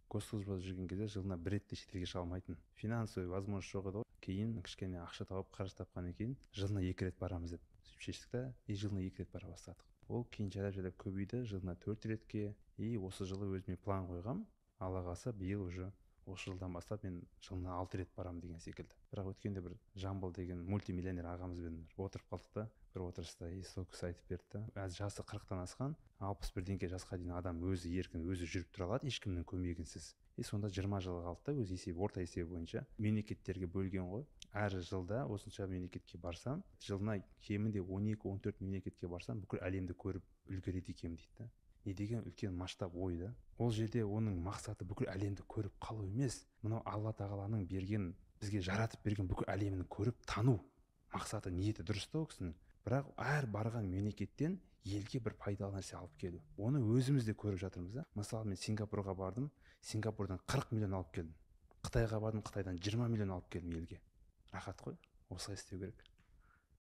госслужбада жүрген кезде жылына бір рет те шетелге шыға алмайтын. Финансовый возможность жоқ еді ғой. Кейін кішкене ақша тауып, қаржы тапқаннан кейін жылына 2 рет барамыз деп шештік та, жылына 2 рет бара бастадық. Ол кейін жайлап көбейді, жылына 4 ретке. Осы жылы өзіме план қойғам, Алла қаласа биыл уже осы жылдан бастап мен жылына 6 рет барам деген секілді. Бірақ өткенде бір Жамбыл деген мультимиллионер ағамызбен отырып қалдық та, бір отырыста сол кісі айтып берді да, жасы 40-тан асқан 61 жасқа дейін адам өзі еркін, өзі жүріп тұра алады, ешкімнің көмегінсіз. Сонда 20 жыл қалды да, өз есебі, орта есебі бойынша мемлекеттерге бөлген ғой. Әр жылда осынша мемлекетке барсам, жылына кемінде 12-14 мемлекетке барсам, бүкіл әлемді көріп үлгереді екенмін дейді да. Не деген үлкен масштаб ой да. Ол жерде оның мақсаты бүкіл әлемді көріп қалу емес, мынау Алла тағаланың берген, бізге жаратып берген бүкіл әлемін көріп тану мақсаты, ниеті дұрыс та ол кісінің. Бірақ әр барған мемлекеттен елге бір пайдалы нәрсе алып келу. Оны өзіміз де көріп жатырмыз да. Мысалы, мен Сингапурға бардым, Сингапурдан 40 миллион алып келдім. Қытайға бардым, Қытайдан 20 миллион алып келдім елге. Рахат қой, осылай істеу керек.